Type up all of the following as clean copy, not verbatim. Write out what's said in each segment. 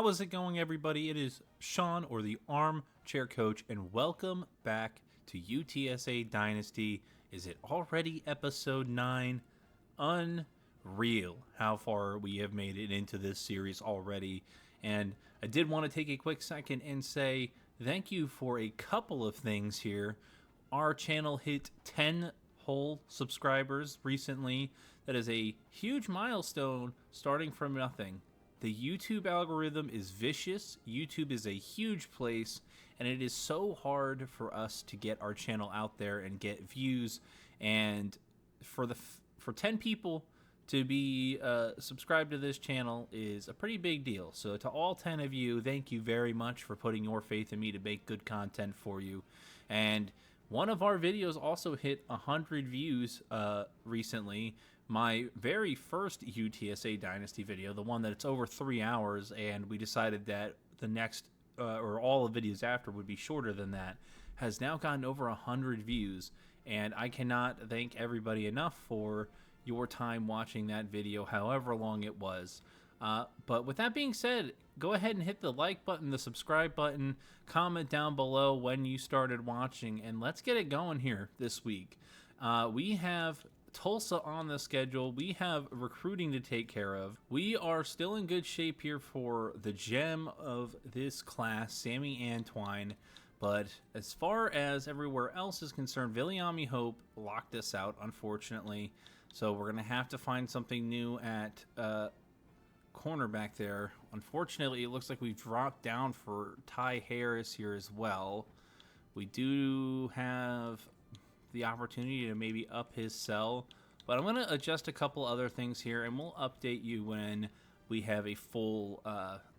How is it going, everybody? It is Sean, or the Armchair Coach, and welcome back to UTSA Dynasty. Is it already episode 9? Unreal how far we have made it into this series already. And I did want to take a quick second and say thank you for a couple of things here. Our channel hit 10 whole subscribers recently. That is a huge milestone starting from nothing. The YouTube algorithm is vicious. YouTube is a huge place, and it is so hard for us to get our channel out there and get views. And for 10 people to be subscribed to this channel is a pretty big deal. So to all 10 of you, thank you very much for putting your faith in me to make good content for you. And one of our videos also hit 100 views recently. My very first UTSA Dynasty video, the one that's over 3 hours, and we decided that the next, or all the videos after would be shorter than that, has now gotten over 100 views. And I cannot thank everybody enough for your time watching that video, however long it was. But with that being said, go ahead and hit the like button, the subscribe button, comment down below when you started watching, and let's get it going here this week. We have Tulsa on the schedule. We have recruiting to take care of. We are still in good shape here for the gem of this class, Sammy Antwine. But as far as everywhere else is concerned, Viliami Hope locked us out, unfortunately. So we're going to have to find something new at cornerback there. Unfortunately, it looks like we've dropped down for Ty Harris here as well. We do have the opportunity to maybe up his sell, but I'm going to adjust a couple other things here, and we'll update you when we have a full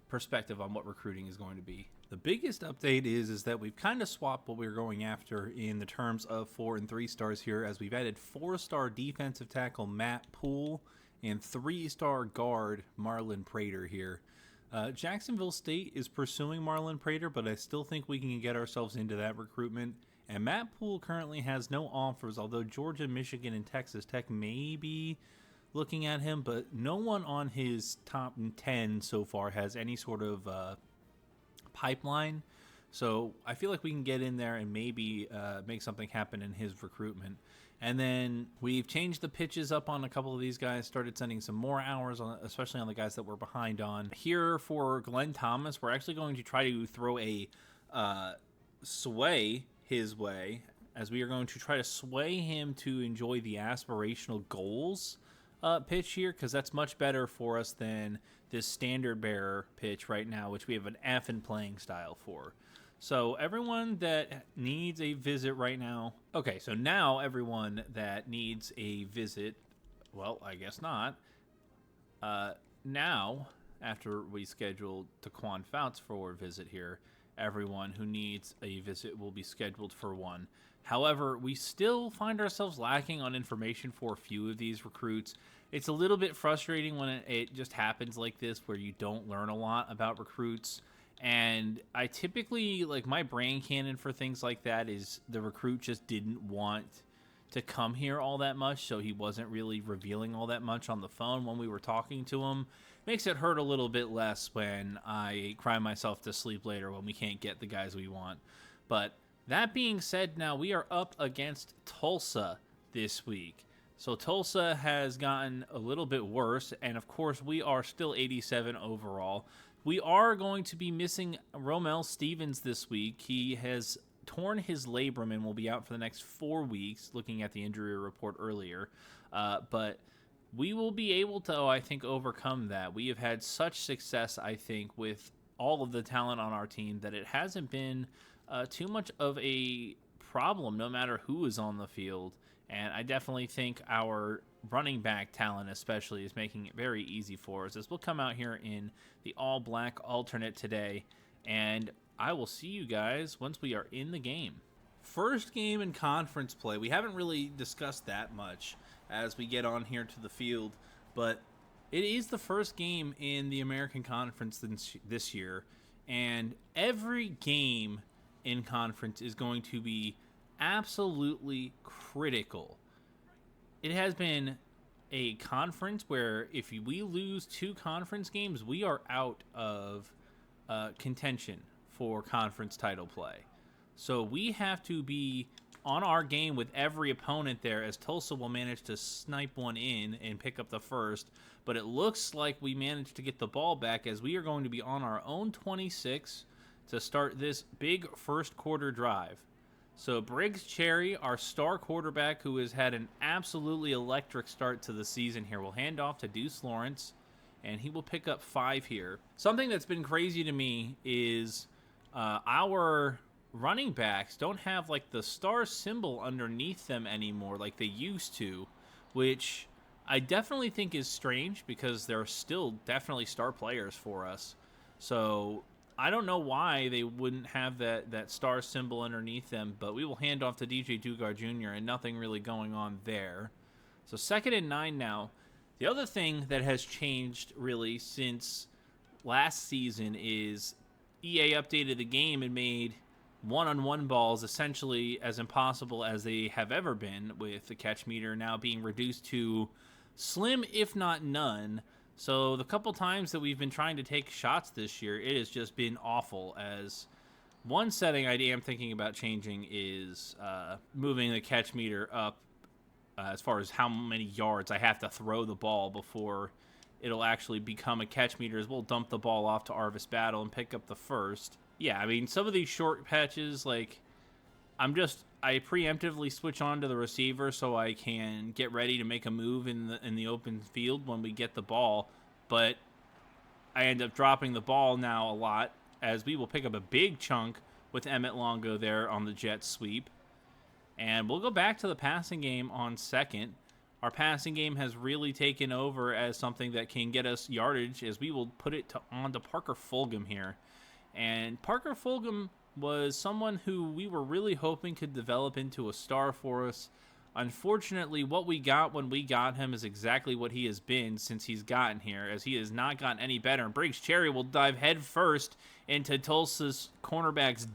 perspective on what recruiting is going to be. The biggest update is that we've kind of swapped what we're going after in the terms of 4 and 3 stars here, as we've added 4-star defensive tackle Matt Poole and 3-star guard Marlon Prater here. Jacksonville State is pursuing Marlon Prater, but I still think we can get ourselves into that recruitment. And Matt Poole currently has no offers, although Georgia, Michigan, and Texas Tech may be looking at him, but no one on his top 10 so far has any sort of pipeline. So I feel like we can get in there and maybe make something happen in his recruitment. And then we've changed the pitches up on a couple of these guys, started sending some more hours, on, especially on the guys that we're behind on. Here for Glenn Thomas, we're actually going to try to throw a sway his way, as we are going to try to sway him to enjoy the aspirational goals pitch here, because that's much better for us than this standard bearer pitch right now, which we have an F in playing style for. So everyone that needs a visit right now, okay, so now everyone that needs a visit, well, I guess not, now, after we scheduled Taquan Fouts for a visit here, everyone who needs a visit will be scheduled for one. However, we still find ourselves lacking on information for a few of these recruits. It's a little bit frustrating when it just happens like this, where you don't learn a lot about recruits. And I typically, like, my brain cannon for things like that is the recruit just didn't want to come here all that much, so he wasn't really revealing all that much on the phone when we were talking to him. Makes it hurt a little bit less when I cry myself to sleep later when we can't get the guys we want. But that being said, now we are up against Tulsa this week. So Tulsa has gotten a little bit worse, and of course we are still 87 overall. We are going to be missing Romel Stevens this week. He has torn his labrum and will be out for the next 4 weeks, looking at the injury report earlier. But we will be able to, I think, overcome that. We have had such success, I think, with all of the talent on our team that it hasn't been too much of a problem, no matter who is on the field. And I definitely think our running back talent especially is making it very easy for us, as we'll come out here in the all-black alternate today, and I will see you guys once we are in the game. First game in conference play. We haven't really discussed that much as we get on here to the field, but it is the first game in the American Conference this year, and every game in conference is going to be absolutely critical. It has been a conference where if we lose 2 conference games, we are out of contention for conference title play. So we have to be on our game with every opponent there, as Tulsa will manage to snipe one in and pick up the first. But it looks like we managed to get the ball back, as we are going to be on our own 26 to start this big first quarter drive. So Briggs Cherry, our star quarterback, who has had an absolutely electric start to the season here, will hand off to Deuce Lawrence, and he will pick up 5 here. Something that's been crazy to me is our running backs don't have like the star symbol underneath them anymore like they used to, which I definitely think is strange because they're still definitely star players for us. So I don't know why they wouldn't have that star symbol underneath them, but we will hand off to DJ Dugar Jr. and nothing really going on there. So 2nd and 9 now. The other thing that has changed really since last season is EA updated the game and made one-on-one balls essentially as impossible as they have ever been, with the catch meter now being reduced to slim, if not none. So the couple times that we've been trying to take shots this year, it has just been awful. As one setting I am thinking about changing is moving the catch meter up as far as how many yards I have to throw the ball before it'll actually become a catch meter, as we'll dump the ball off to Arvis Battle and pick up the first. Yeah, I mean, some of these short patches, like, I preemptively switch on to the receiver so I can get ready to make a move in the open field when we get the ball, but I end up dropping the ball now a lot, as we will pick up a big chunk with Emmett Longo there on the jet sweep. And we'll go back to the passing game on 2nd. Our passing game has really taken over as something that can get us yardage, as we will put it on to Parker Fulgham here. And Parker Fulgham was someone who we were really hoping could develop into a star for us. Unfortunately, what we got when we got him is exactly what he has been since he's gotten here, as he has not gotten any better. And Briggs Cherry will dive head first into Tulsa's cornerback's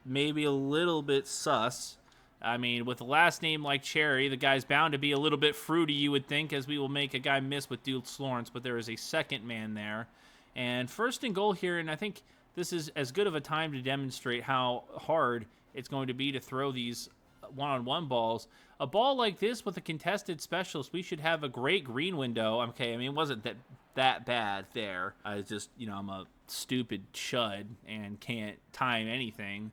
maybe a little bit sus. I mean, with a last name like Cherry, the guy's bound to be a little bit fruity, you would think, as we will make a guy miss with Deuce Lawrence, but there is a second man there. And 1st and goal here, and I think this is as good of a time to demonstrate how hard it's going to be to throw these one-on-one balls. A ball like this with a contested specialist, we should have a great green window. Okay, I mean, it wasn't that bad there. I just, I'm a stupid chud and can't time anything.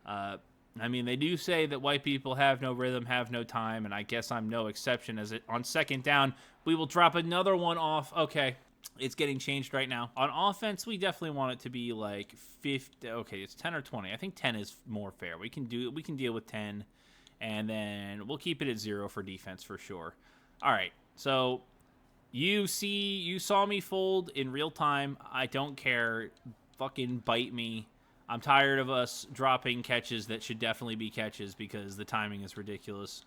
I mean, they do say that white people have no rhythm, have no time, and I guess I'm no exception, as on 2nd down, we will drop another one off. Okay. It's getting changed right now. On offense, we definitely want it to be like 50. Okay, it's 10 or 20. I think 10 is more fair. We can deal with 10, and then we'll keep it at 0 for defense for sure. All right. So you saw me fold in real time. I don't care. Fucking bite me. I'm tired of us dropping catches that should definitely be catches because the timing is ridiculous.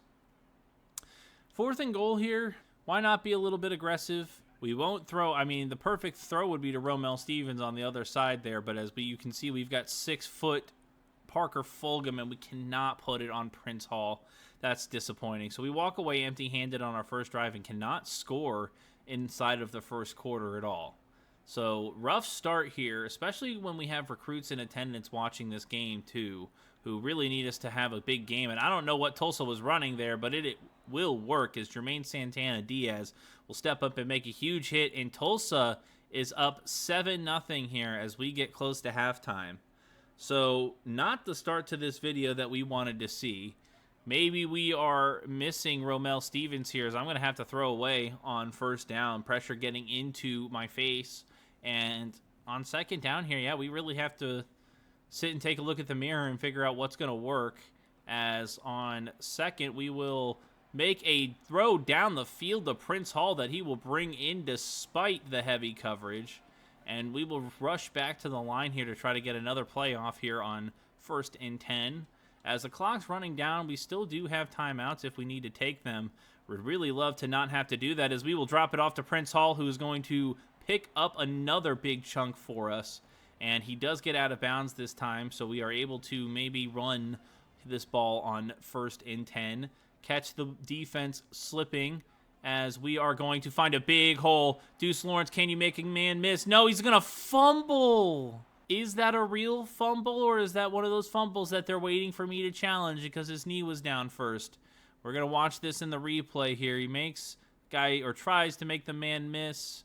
4th and goal here. Why not be a little bit aggressive? We won't throw. I mean, the perfect throw would be to Romel Stevens on the other side there, but as you can see, we've got 6-foot Parker Fulgham, and we cannot put it on Prince Hall. That's disappointing. So we walk away empty-handed on our first drive and cannot score inside of the first quarter at all. So rough start here, especially when we have recruits in attendance watching this game too, who really need us to have a big game. And I don't know what Tulsa was running there, but it will work, as Jermaine Santana Diaz will step up and make a huge hit. And Tulsa is up 7-0 here as we get close to halftime. So not the start to this video that we wanted to see. Maybe we are missing Romel Stevens here, as I'm going to have to throw away on 1st down. Pressure getting into my face. And on 2nd down here, yeah, we really have to sit and take a look at the mirror and figure out what's going to work. As on 2nd, we will make a throw down the field to Prince Hall that he will bring in despite the heavy coverage. And we will rush back to the line here to try to get another play off here on 1st and 10. As the clock's running down, we still do have timeouts if we need to take them. We'd really love to not have to do that, as we will drop it off to Prince Hall, who is going to pick up another big chunk for us. And he does get out of bounds this time, so we are able to maybe run this ball on 1st and 10. Catch the defense slipping as we are going to find a big hole. Deuce Lawrence, can you make a man miss? No, he's going to fumble. Is that a real fumble, or is that one of those fumbles that they're waiting for me to challenge because his knee was down first? We're going to watch this in the replay here. He makes tries to make the man miss,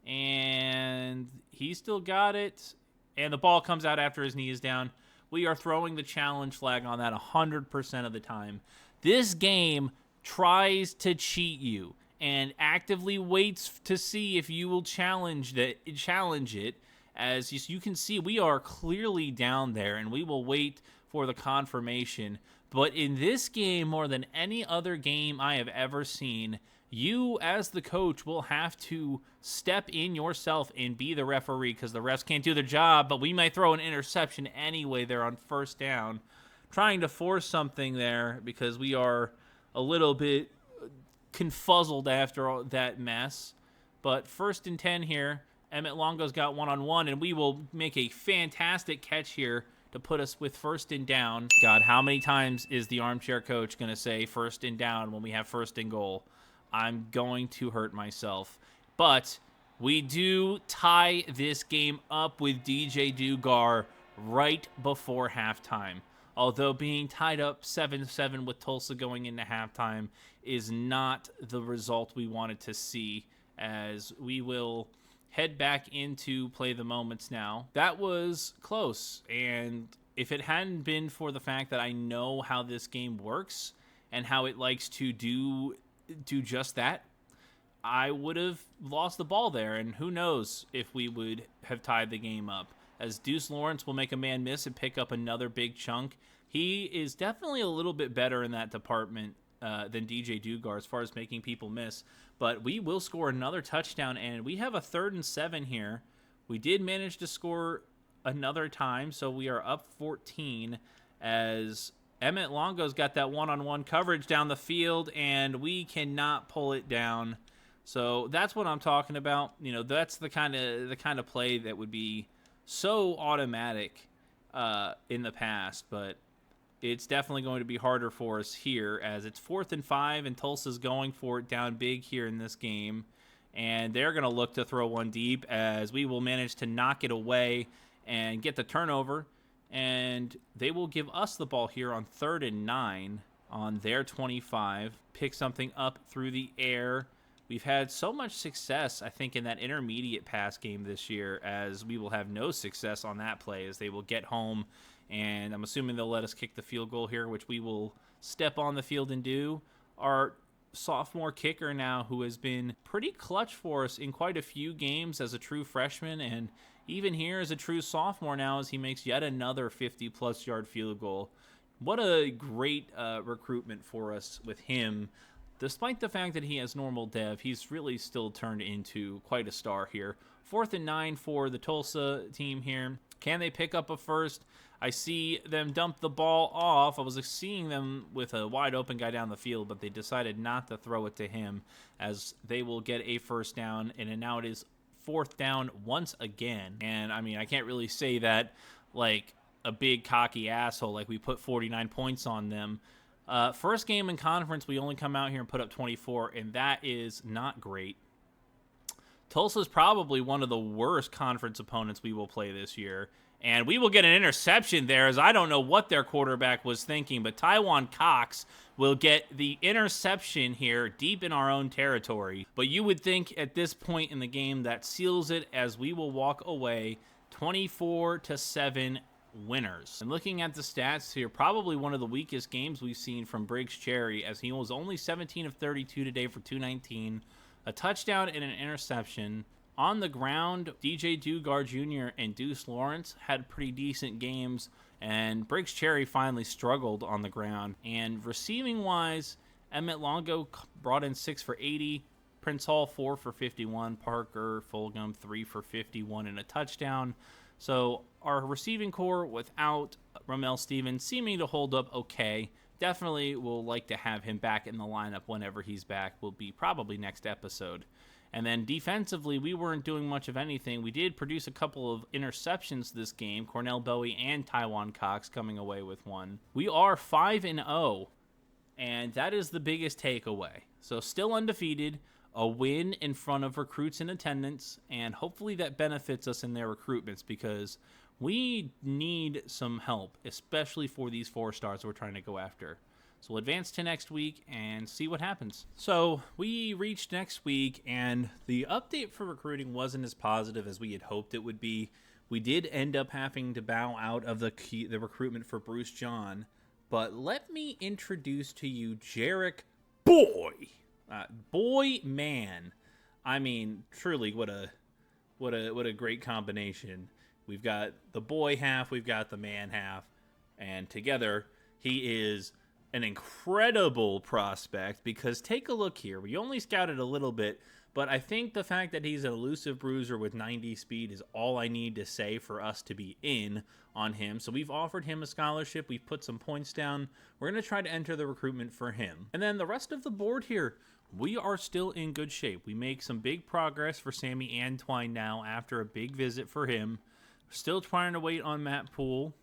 and he still got it, and the ball comes out after his knee is down. We are throwing the challenge flag on that 100% of the time. This game tries to cheat you and actively waits to see if you will challenge it. As you can see, we are clearly down there, and we will wait for the confirmation. But in this game, more than any other game I have ever seen, you, as the coach, will have to step in yourself and be the referee, because the refs can't do their job, but we might throw an interception anyway there on first down, trying to force something there because we are a little bit confuzzled after all that mess. But 1st and 10 here. Emmett Longo's got one-on-one, and we will make a fantastic catch here to put us with 1st and down. God, how many times is the armchair coach going to say 1st and down when we have 1st and goal? I'm going to hurt myself. But we do tie this game up with DJ Dugar right before halftime. Although being tied up 7-7 with Tulsa going into halftime is not the result we wanted to see, as we will head back into play the moments now. That was close, and if it hadn't been for the fact that I know how this game works and how it likes to do just that, I would have lost the ball there, and who knows if we would have tied the game up, as Deuce Lawrence will make a man miss and pick up another big chunk. He is definitely a little bit better in that department than DJ Dugar as far as making people miss. But we will score another touchdown, and we have a 3rd and 7 here. We did manage to score another time, so we are up 14 as Emmett Longo's got that one-on-one coverage down the field, and we cannot pull it down. So that's what I'm talking about. You know, that's the kind of play that would be so automatic in the past, but it's definitely going to be harder for us here, as it's 4th and 5, and Tulsa's going for it down big here in this game. And they're going to look to throw one deep, as we will manage to knock it away and get the turnover. And they will give us the ball here on 3rd and 9 on their 25. Pick something up through the air. We've had so much success, I think, in that intermediate pass game this year, as we will have no success on that play, as they will get home. And I'm assuming they'll let us kick the field goal here, which we will step on the field and do. Our sophomore kicker now, who has been pretty clutch for us in quite a few games as a true freshman, and even here as a true sophomore now, as he makes yet another 50-plus yard field goal. What a great recruitment for us with him. Despite the fact that he has normal dev, he's really still turned into quite a star here. 4th and 9 for the Tulsa team here. Can they pick up a first? I see them dump the ball off. I was seeing them with a wide open guy down the field, but they decided not to throw it to him, as they will get a 1st down, and now it is 4th down once again. And I mean, I can't really say that like a big cocky asshole, like we put 49 points on them. First game in conference, we only come out here and put up 24, and that is not great. Tulsa's probably one of the worst conference opponents we will play this year. And we will get an interception there, as I don't know what their quarterback was thinking, but Taiwan Cox will get the interception here deep in our own territory. But you would think at this point in the game that seals it, as we will walk away 24-7 winners. And looking at the stats here, probably one of the weakest games we've seen from Briggs Cherry, as he was only 17 of 32 today for 219, a touchdown and an interception. On the ground, DJ Dugar Jr. and Deuce Lawrence had pretty decent games, and Briggs Cherry finally struggled on the ground. And receiving-wise, Emmett Longo brought in 6 for 80, Prince Hall 4 for 51, Parker Fulgham 3 for 51 and a touchdown. So our receiving core without Ramel Stevens seeming to hold up okay. Definitely will like to have him back in the lineup whenever he's back. Will be probably next episode. And then defensively, we weren't doing much of anything. We did produce a couple of interceptions this game. Cornell Bowie and Taiwan Cox coming away with one. We are 5-0, and that is the biggest takeaway. So still undefeated, a win in front of recruits in attendance, and hopefully that benefits us in their recruitments because we need some help, especially for these 4 stars we're trying to go after. So we'll advance to next week and see what happens. So we reached next week, and the update for recruiting wasn't as positive as we had hoped it would be. We did end up having to bow out of the recruitment for Bruce John, but let me introduce to you Jarek Boy Man. I mean, truly, what a great combination. We've got the boy half, we've got the man half, and together he is an incredible prospect because take a look here. We only scouted a little bit, but I think the fact that he's an elusive bruiser with 90 speed is all I need to say for us to be in on him. So we've offered him a scholarship. We've put some points down. We're going to try to enter the recruitment for him. And then the rest of the board here, we are still in good shape. We make some big progress for Sammy Antwine now after a big visit for him. Still trying to wait on Matt Poole.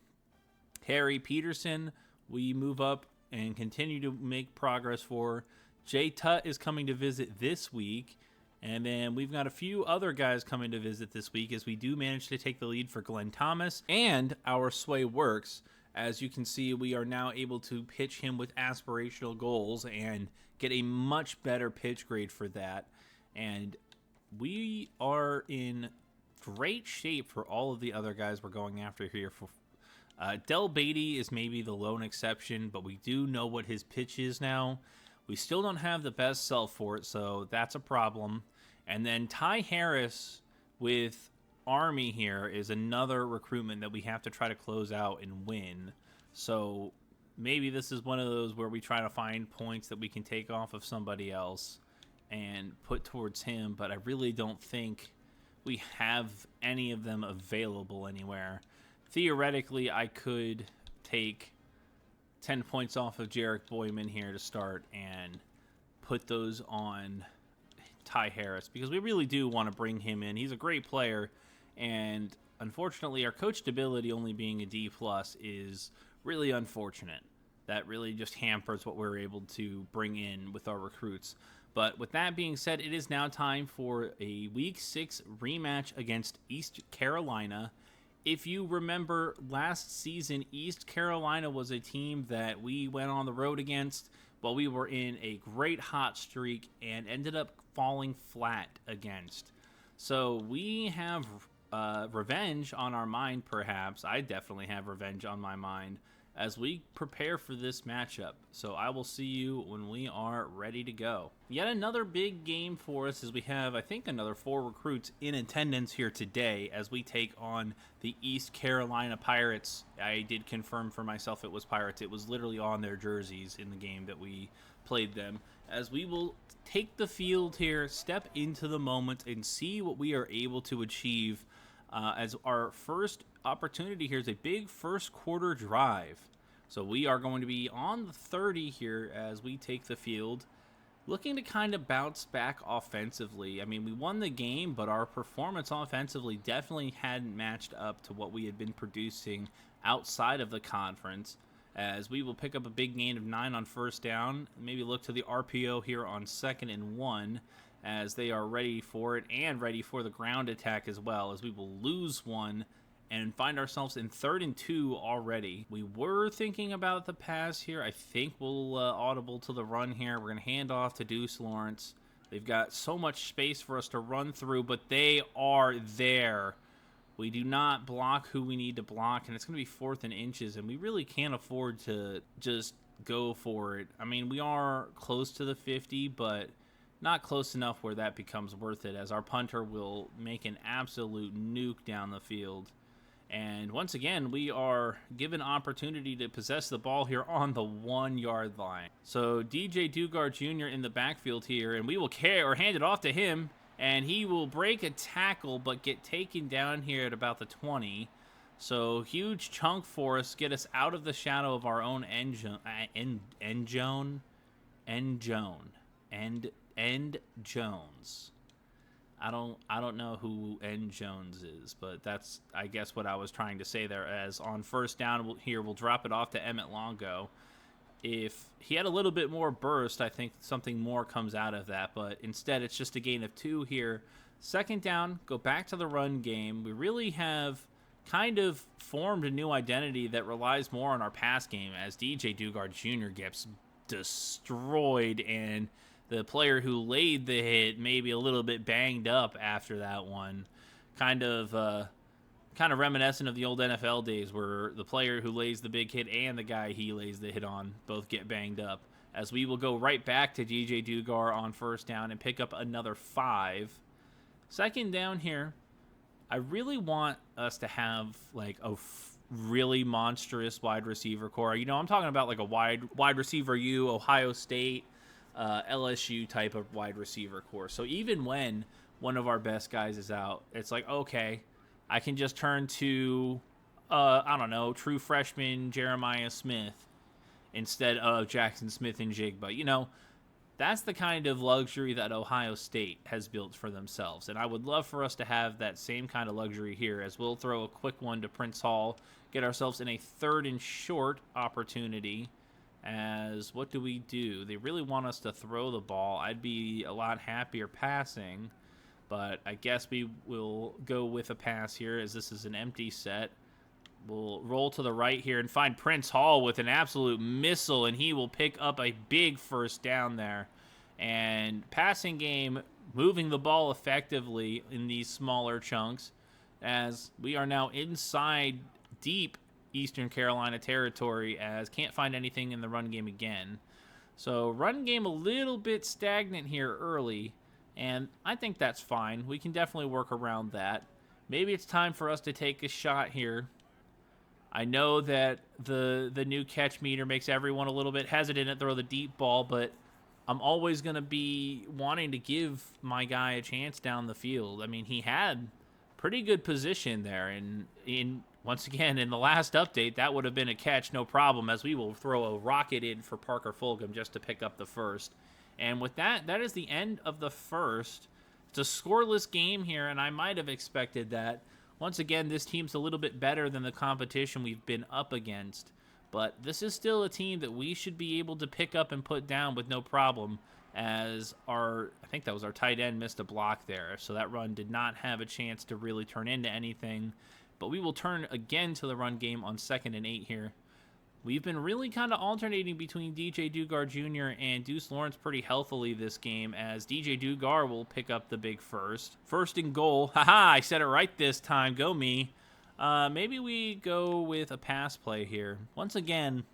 Harry Peterson, we move up and continue to make progress for. Jay Tutt is coming to visit this week. And then we've got a few other guys coming to visit this week as we do manage to take the lead for Glenn Thomas. And our sway works. As you can see, we are now able to pitch him with aspirational goals and get a much better pitch grade for that. And we are in great shape for all of the other guys we're going after here. Del Beatty is maybe the lone exception, but we do know what his pitch is now. We still don't have the best self for it, so that's a problem. And then Ty Harris with Army here is another recruitment that we have to try to close out and win. So maybe this is one of those where we try to find points that we can take off of somebody else and put towards him, but I really don't think we have any of them available anywhere. Theoretically, I could take 10 points off of Jarek Boyman here to start and put those on Ty Harris because we really do want to bring him in. He's a great player, and unfortunately our coach ability only being a D+ is really unfortunate. That really just hampers what we're able to bring in with our recruits. But with that being said, it is now time for a Week 6 rematch against East Carolina. If you remember last season, East Carolina was a team that we went on the road against while we were in a great hot streak and ended up falling flat against. So we have revenge on our mind, perhaps. I definitely have revenge on my mind as we prepare for this matchup. So I will see you when we are ready to go. Yet another big game for us as we have, I think, another 4 recruits in attendance here today as we take on the East Carolina Pirates. I did confirm for myself it was Pirates. It was literally on their jerseys in the game that we played them. As we will take the field here, step into the moment, and see what we are able to achieve as our first opportunity here is a big first quarter drive. So we are going to be on the 30 here as we take the field, looking to kind of bounce back offensively. I mean, we won the game, but our performance offensively definitely hadn't matched up to what we had been producing outside of the conference, as we will pick up a big gain of 9 on first down, maybe look to the RPO here on 2nd and 1, as they are ready for it and ready for the ground attack as well, as we will lose 1 and find ourselves in 3rd and 2 already. We were thinking about the pass here. I think we'll audible to the run here. We're going to hand off to Deuce Lawrence. They've got so much space for us to run through, but they are there. We do not block who we need to block, and it's going to be 4th and inches, and we really can't afford to just go for it. I mean, we are close to the 50, but not close enough where that becomes worth it, as our punter will make an absolute nuke down the field. And once again, we are given opportunity to possess the ball here on the 1-yard line. So DJ Dugard Jr. in the backfield here, and we will hand it off to him, and he will break a tackle but get taken down here at about the 20. So huge chunk for us, get us out of the shadow of our own end Jones. I don't know who N. Jones is, but that's, I guess, what I was trying to say there. As on first down here, we'll drop it off to Emmett Longo. If he had a little bit more burst, I think something more comes out of that. But instead, it's just a gain of 2 here. Second down, go back to the run game. We really have kind of formed a new identity that relies more on our pass game as DJ Dugard Jr. gets destroyed, and the player who laid the hit maybe a little bit banged up after that one. Kind of reminiscent of the old NFL days where the player who lays the big hit and the guy he lays the hit on both get banged up. As we will go right back to DJ Dugard on first down and pick up another 5. Second down here, I really want us to have like a really monstrous wide receiver core. You know, I'm talking about like a wide receiver Ohio State, LSU type of wide receiver core. So even when one of our best guys is out, it's like, okay, I can just turn to, I don't know, true freshman Jeremiah Smith instead of Jackson Smith and Jigba. You know, that's the kind of luxury that Ohio State has built for themselves. And I would love for us to have that same kind of luxury here, as we'll throw a quick one to Prince Hall, get ourselves in a 3rd and short opportunity. As what do we do? They really want us to throw the ball. I'd be a lot happier passing, but I guess we will go with a pass here as this is an empty set. We'll roll to the right here and find Prince Hall with an absolute missile, and he will pick up a big first down there. And passing game, moving the ball effectively in these smaller chunks, as we are now inside deep Eastern Carolina territory, as can't find anything in the run game again. So run game a little bit stagnant here early, and I think that's fine. We can definitely work around that. Maybe it's time for us to take a shot here. I know that the new catch meter makes everyone a little bit hesitant to throw the deep ball, but I'm always going to be wanting to give my guy a chance down the field. I mean, he had pretty good position there, and once again, in the last update, that would have been a catch, no problem, as we will throw a rocket in for Parker Fulgham just to pick up the first. And with that, that is the end of the first. It's a scoreless game here, and I might have expected that. Once again, this team's a little bit better than the competition we've been up against. But this is still a team that we should be able to pick up and put down with no problem, as I think that was our tight end, missed a block there. So that run did not have a chance to really turn into anything. But we will turn again to the run game on 2nd and 8 here. We've been really kind of alternating between DJ Dugard Jr. and Deuce Lawrence pretty healthily this game, as DJ Dugard will pick up the big first. First and goal. Haha, I said it right this time. Go me. Maybe we go with a pass play here. Once again,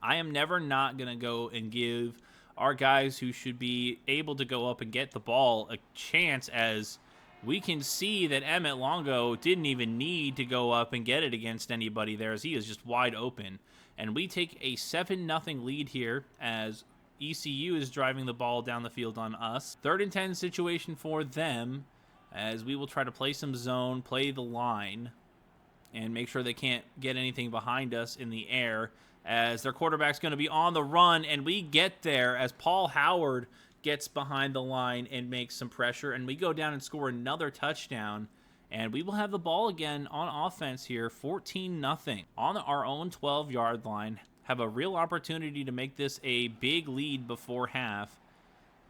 I am never not going to go and give our guys who should be able to go up and get the ball a chance, as we can see that Emmett Longo didn't even need to go up and get it against anybody there, as he is just wide open. And we take a 7-0 lead here as ECU is driving the ball down the field on us. 3rd and 10 situation for them, as we will try to play some zone, play the line, and make sure they can't get anything behind us in the air, as their quarterback's going to be on the run, and we get there as Paul Howard gets behind the line and makes some pressure, and we go down and score another touchdown. And we will have the ball again on offense here, 14-0 on our own 12-yard line. Have a real opportunity to make this a big lead before half.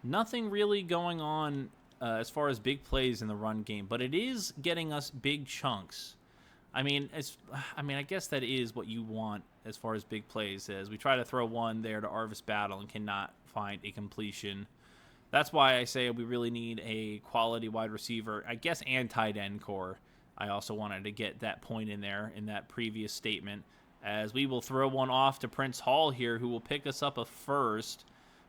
Nothing really going on as far as big plays in the run game, but it is getting us big chunks. I mean, I guess that is what you want as far as big plays, as we try to throw one there to Arvis Battle and cannot find a completion. That's why I say we really need a quality wide receiver, I guess, and tight end core. I also wanted to get that point in there in that previous statement, as we will throw one off to Prince Hall here, who will pick us up a first.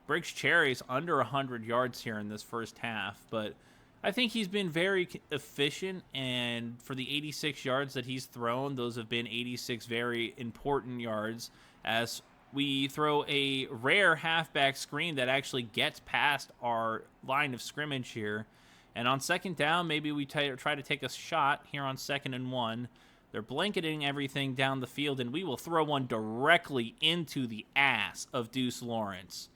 Briggs Cherry's under 100 yards here in this first half, but I think he's been very efficient, and for the 86 yards that he's thrown, those have been 86 very important yards, as we throw a rare halfback screen that actually gets past our line of scrimmage here. And on 2nd down, maybe we try to take a shot here on 2nd and 1. They're blanketing everything down the field, and we will throw one directly into the ass of Deuce Lawrence.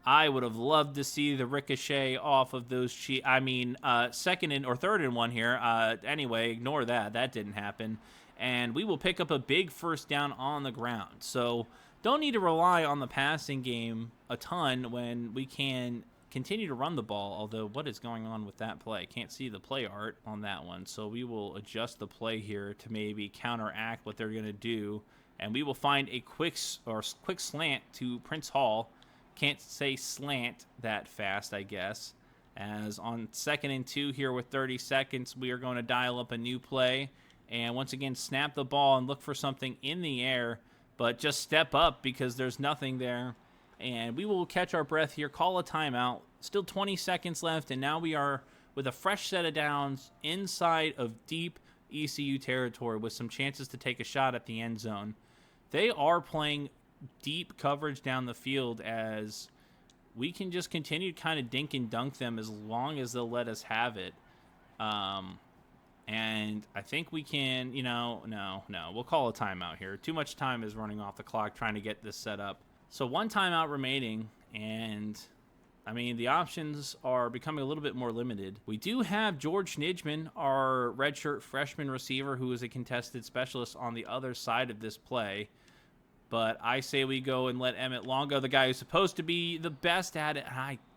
I would have loved to see the ricochet off of those second and or third and 1 here. Anyway, ignore that. That didn't happen. And we will pick up a big first down on the ground. So don't need to rely on the passing game a ton when we can continue to run the ball. Although, what is going on with that play? Can't see the play art on that one. So we will adjust the play here to maybe counteract what they're going to do. And we will find a quick slant to Prince Hall. Can't say slant that fast, I guess. As on 2nd and 2 here with 30 seconds, we are going to dial up a new play. And once again, snap the ball and look for something in the air. But just step up because there's nothing there. And we will catch our breath here, call a timeout. Still 20 seconds left, and now we are with a fresh set of downs inside of deep ECU territory with some chances to take a shot at the end zone. They are playing deep coverage down the field as we can just continue to kind of dink and dunk them as long as they'll let us have it. And I think we can, no. We'll call a timeout here. Too much time is running off the clock trying to get this set up. So 1 timeout remaining, and the options are becoming a little bit more limited. We do have George Nidgeman, our redshirt freshman receiver, who is a contested specialist on the other side of this play. But I say we go and let Emmett Longo, the guy who's supposed to be the best at it.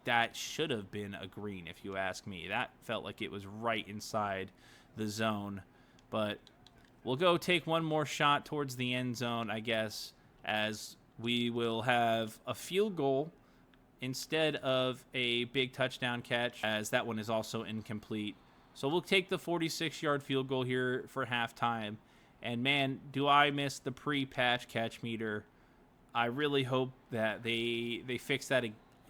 That should have been a green, if you ask me. That felt like it was right inside the zone. But we'll go take one more shot towards the end zone, I guess, as we will have a field goal instead of a big touchdown catch, as that one is also incomplete. So we'll take the 46-yard field goal here for halftime. And, man, do I miss the pre-patch catch meter. I really hope that they fix that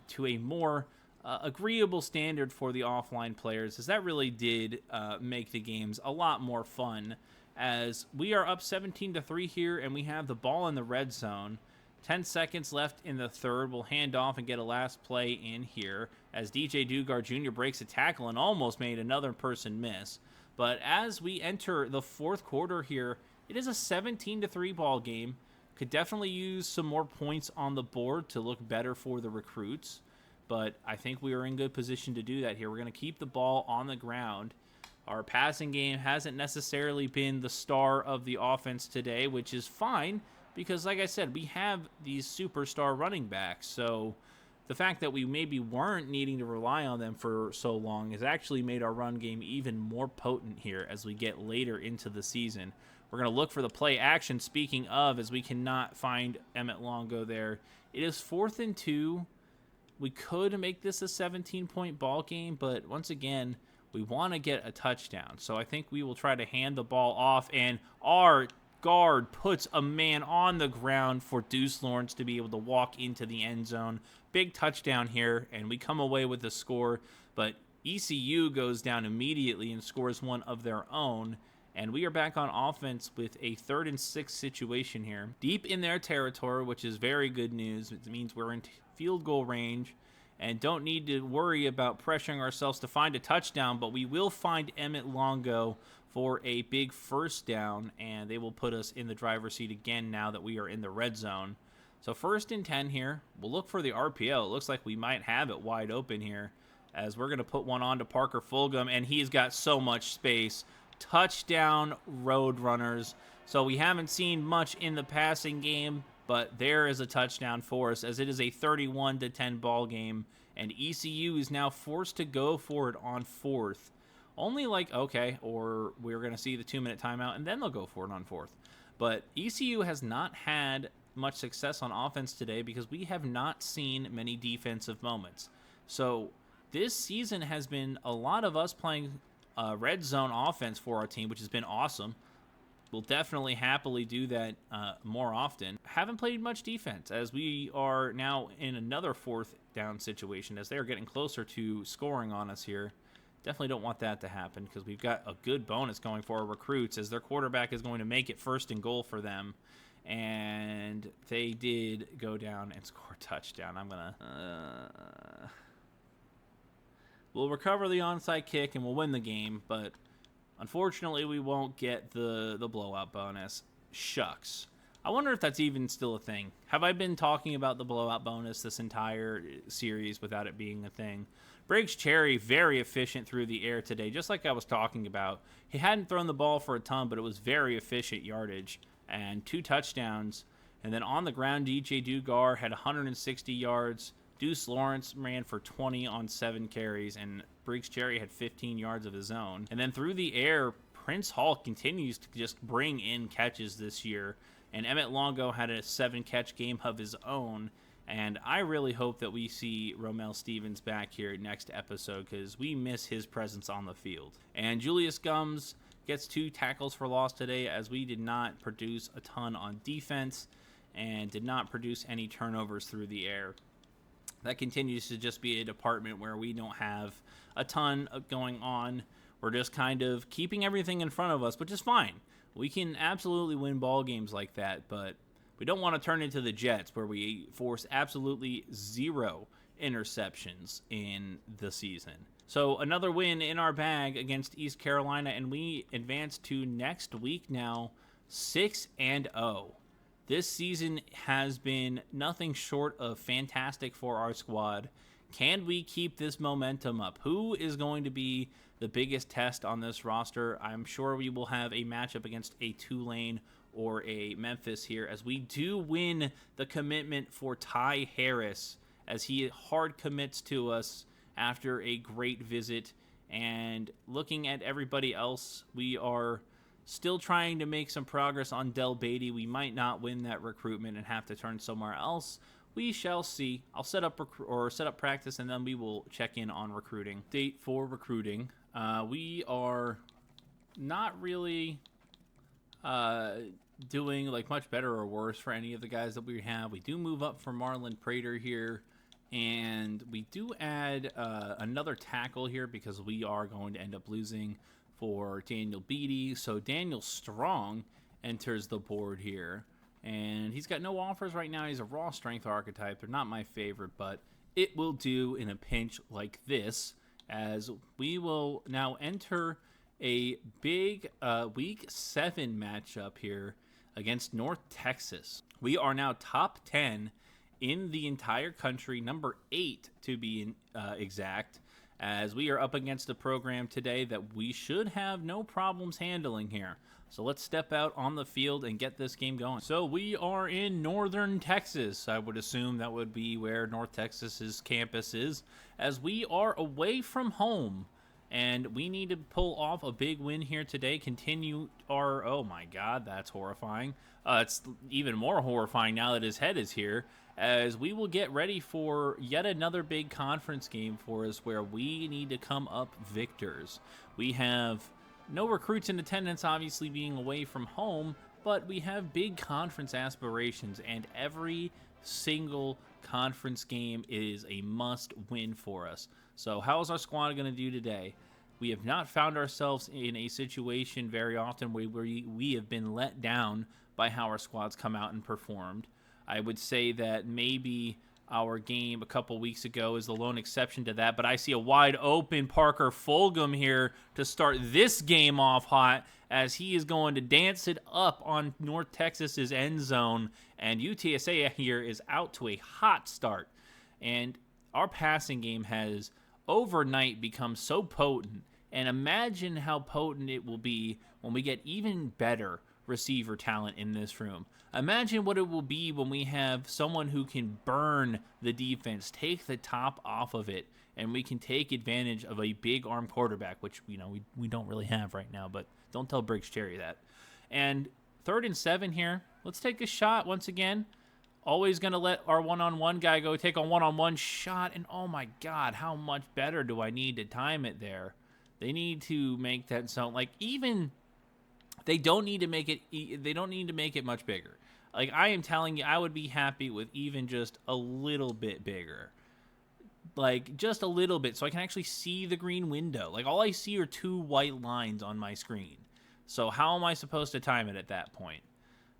to a more agreeable standard for the offline players, as that really did make the games a lot more fun, as we are up 17-3 here, and we have the ball in the red zone. 10 seconds left in the third. We'll hand off and get a last play in here as DJ Dugard Jr. breaks a tackle and almost made another person miss. But as we enter the fourth quarter here, it is a 17-3 ball game. Could definitely use some more points on the board to look better for the recruits. But I think we are in good position to do that here. We're going to keep the ball on the ground. Our passing game hasn't necessarily been the star of the offense today, which is fine because, like I said, we have these superstar running backs. So the fact that we maybe weren't needing to rely on them for so long has actually made our run game even more potent here as we get later into the season. We're going to look for the play action, speaking of, as we cannot find Emmett Longo there. It is 4th and 2. We could make this a 17-point ball game, but once again, we want to get a touchdown. So I think we will try to hand the ball off, and our guard puts a man on the ground for Deuce Lawrence to be able to walk into the end zone. Big touchdown here, and we come away with the score, but ECU goes down immediately and scores one of their own, and we are back on offense with a 3rd and 6 situation here. Deep in their territory, which is very good news. It means we're in field goal range and don't need to worry about pressuring ourselves to find a touchdown, but we will find Emmett Longo for a big first down, and they will put us in the driver's seat again now that we are in the red zone. So 1st and 10 here. We'll look for the RPO. It looks like we might have it wide open here, as we're going to put one on to Parker Fulgham, and he's got so much space. Touchdown Roadrunners. So we haven't seen much in the passing game, but there is a touchdown for us, as it is a 31-10 ball game, and ECU is now forced to go for it on 4th. Only or we're going to see the 2-minute timeout, and then they'll go for it on 4th. But ECU has not had much success on offense today because we have not seen many defensive moments. So this season has been a lot of us playing red zone offense for our team, which has been awesome. We'll definitely happily do that more often. Haven't played much defense, as we are now in another 4th down situation, as they are getting closer to scoring on us here. Definitely don't want that to happen, because we've got a good bonus going for our recruits, as their quarterback is going to make it 1st and goal for them. And they did go down and score a touchdown. We'll recover the onside kick and we'll win the game, but unfortunately we won't get the blowout bonus. Shucks. I wonder if that's even still a thing. Have I been talking about the blowout bonus this entire series without it being a thing? Briggs Cherry, very efficient through the air today, just like I was talking about. He hadn't thrown the ball for a ton, but it was very efficient yardage and 2 touchdowns. And then on the ground, DJ Dugar had 160 yards. Deuce Lawrence ran for 20 on 7 carries, and Briggs Cherry had 15 yards of his own. And then through the air, Prince Hall continues to just bring in catches this year. And Emmett Longo had a 7-catch game of his own. And I really hope that we see Romel Stevens back here next episode because we miss his presence on the field. And Julius Gums gets 2 tackles for loss today as we did not produce a ton on defense and did not produce any turnovers through the air. That continues to just be a department where we don't have a ton going on. We're just kind of keeping everything in front of us, which is fine. We can absolutely win ball games like that, but we don't want to turn into the Jets where we force absolutely 0 interceptions in the season. So another win in our bag against East Carolina, and we advance to next week now 6-0. This season has been nothing short of fantastic for our squad. Can we keep this momentum up? Who is going to be the biggest test on this roster? I'm sure we will have a matchup against a Tulane or a Memphis here as we do win the commitment for Ty Harris as he hard commits to us after a great visit. And looking at everybody else, we are still trying to make some progress on Del Beatty. We might not win that recruitment and have to turn somewhere else. We shall see. I'll set up practice and then we will check in on recruiting. Date for recruiting. We are not really doing like much better or worse for any of the guys that we have. We do move up for Marlon Prater here, and we do add another tackle here because we are going to end up losing for Daniel Beatty. So Daniel Strong enters the board here, and he's got no offers right now. He's a raw strength archetype. They're not my favorite, but it will do in a pinch like this, as we will now enter a big Week 7 matchup here against North Texas. We are now top 10 in the entire country, number 8 to be exact, as we are up against a program today that we should have no problems handling here. So let's step out on the field and get this game going. So we are in northern Texas. I would assume that would be where North Texas's campus is, as we are away from home. And we need to pull off a big win here today. Continue our... Oh my God, that's horrifying. It's even more horrifying now that his head is here, as we will get ready for yet another big conference game for us where we need to come up victors. We have no recruits in attendance, obviously being away from home, but we have big conference aspirations, and every single conference game is a must win for us. So how is our squad going to do today? We have not found ourselves in a situation very often where we have been let down by how our squads come out and performed. I would say that maybe our game a couple weeks ago is the lone exception to that, but I see a wide open Parker Fulgham here to start this game off hot, as he is going to dance it up on North Texas's end zone, and UTSA here is out to a hot start. And our passing game has overnight become so potent, and imagine how potent it will be when we get even better receiver talent in this room. Imagine what it will be when we have someone who can burn the defense, take the top off of it, and we can take advantage of a big arm quarterback, which we don't really have right now, but don't tell Briggs Cherry that. And 3rd and 7 here. Let's take a shot once again. Always going to let our one-on-one guy go take a one-on-one shot, and oh my God, how much better do I need to time it there? They need to make that sound like even... They don't need to make it much bigger. Like, I am telling you, I would be happy with even just a little bit bigger. Like, just a little bit, so I can actually see the green window. Like, all I see are 2 white lines on my screen. So how am I supposed to time it at that point?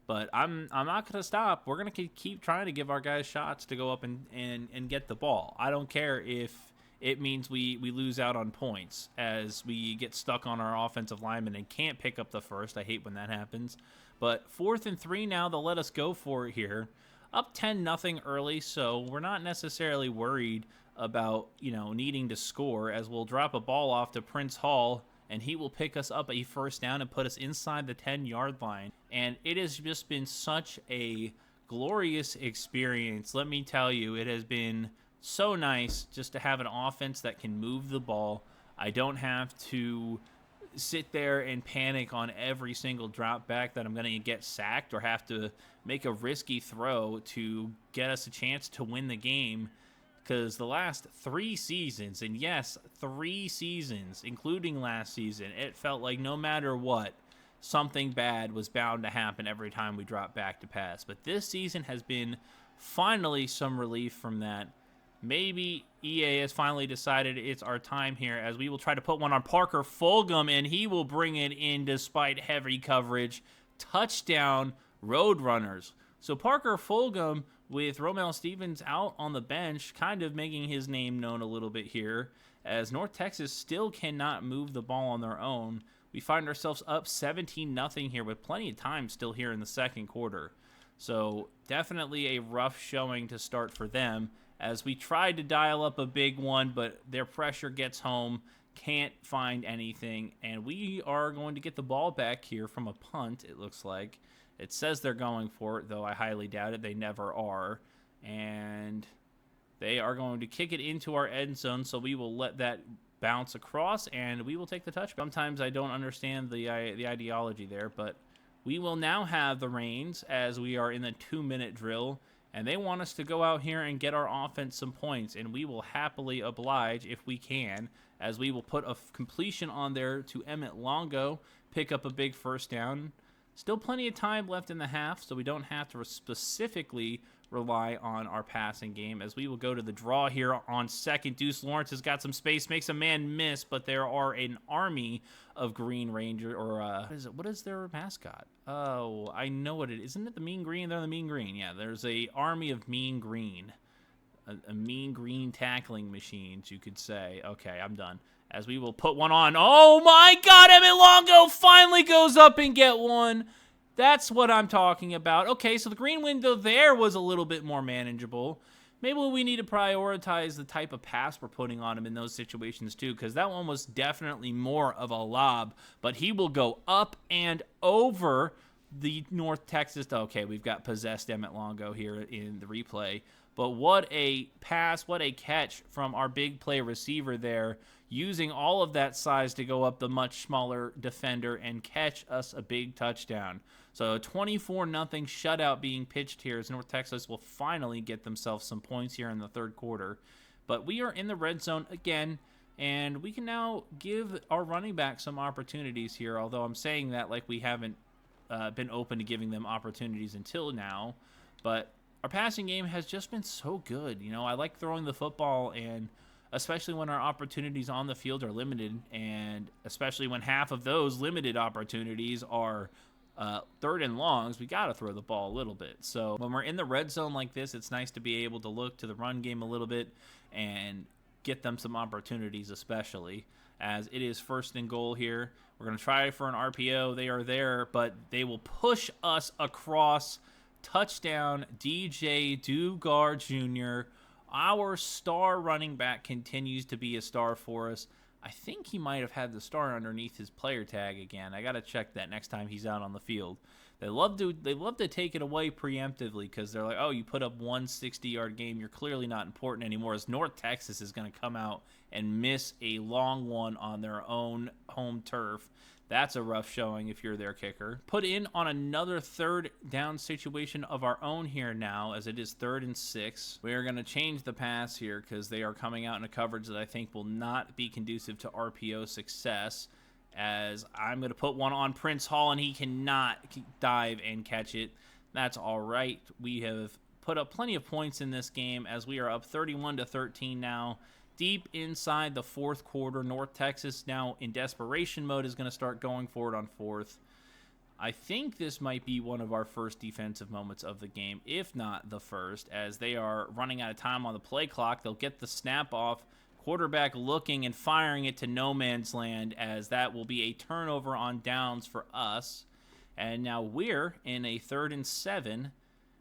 But I'm not going to stop. We're going to keep trying to give our guys shots to go up and get the ball. I don't care if it means we lose out on points as we get stuck on our offensive lineman and can't pick up the first. I hate when that happens. But 4th and 3 now, they'll let us go for it here. Up 10-0 early, so we're not necessarily worried about, needing to score, as we'll drop a ball off to Prince Hall, and he will pick us up a first down and put us inside the 10-yard line. And it has just been such a glorious experience. Let me tell you, it has been so nice just to have an offense that can move the ball. I don't have to sit there and panic on every single drop back that I'm going to get sacked or have to make a risky throw to get us a chance to win the game. Because the last 3 seasons, and yes, 3 seasons, including last season, it felt like no matter what, something bad was bound to happen every time we dropped back to pass. But this season has been finally some relief from that. Maybe EA has finally decided it's our time here, as we will try to put one on Parker Fulgham, and he will bring it in despite heavy coverage. Touchdown, Roadrunners. So Parker Fulgham, with Romel Stevens out on the bench, kind of making his name known a little bit here, as North Texas still cannot move the ball on their own. We find ourselves up 17-0 here with plenty of time still here in the second quarter. So definitely a rough showing to start for them, as we tried to dial up a big one, but their pressure gets home, can't find anything, and we are going to get the ball back here from a punt, it looks like. It says they're going for it, though I highly doubt it. They never are. And they are going to kick it into our end zone, so we will let that bounce across, and we will take the touchback. Sometimes I don't understand the ideology there, but we will now have the reins as we are in the 2-minute drill, and they want us to go out here and get our offense some points, and we will happily oblige if we can, as we will put a completion on there to Emmett Longo, pick up a big first down. Still plenty of time left in the half, so we don't have to specifically rely on our passing game, as we will go to the draw here on second. Deuce Lawrence has got some space, makes a man miss, but there are an army of Green Ranger, or what is their mascot? Oh, I know what it is. Isn't it the Mean Green? They're the Mean Green. Yeah, there's a army of Mean Green. A Mean Green tackling machines, you could say. Okay, I'm done. As we will put one on. Oh my God, Emmett Longo finally goes up and get one. That's what I'm talking about. Okay, so the green window there was a little bit more manageable. Maybe we need to prioritize the type of pass we're putting on him in those situations too, because that one was definitely more of a lob, but he will go up and over the North Texas. Okay, we've got possessed Emmett Longo here in the replay, but what a pass, what a catch from our big play receiver there, using all of that size to go up the much smaller defender and catch us a big touchdown. So a 24-0 shutout being pitched here, as North Texas will finally get themselves some points here in the third quarter. But we are in the red zone again, and we can now give our running back some opportunities here, although I'm saying that like we haven't been open to giving them opportunities until now. But our passing game has just been so good. You know, I like throwing the football, and especially when our opportunities on the field are limited, and especially when half of those limited opportunities are third and longs, we got to throw the ball a little bit. So when we're in the red zone like this, it's nice to be able to look to the run game a little bit and get them some opportunities, especially as it is first and goal here. We're going to try for an RPO. They are there, but they will push us across. Touchdown, DJ Dugar Jr., our star running back, continues to be a star for us. I think he might have had the star underneath his player tag again. I got to check that next time he's out on the field. They love to take it away preemptively, because they're like, oh, you put up one 60-yard game, you're clearly not important anymore, as North Texas is going to come out and miss a long one on their own home turf. That's a rough showing if you're their kicker. Put in on another third down situation of our own here now, as it is 3rd and 6. We are going to change the pass here, because they are coming out in a coverage that I think will not be conducive to RPO success, as I'm going to put one on Prince Hall, and he cannot dive and catch it. That's all right. We have put up plenty of points in this game, as we are up 31-13 now. Deep inside the fourth quarter, North Texas now in desperation mode is going to start going for it on fourth. I think this might be one of our first defensive moments of the game, if not the first, as they are running out of time on the play clock. They'll get the snap off Quarterback looking and firing it to no man's land, as that will be a turnover on downs for us. And now we're in a 3rd and 7,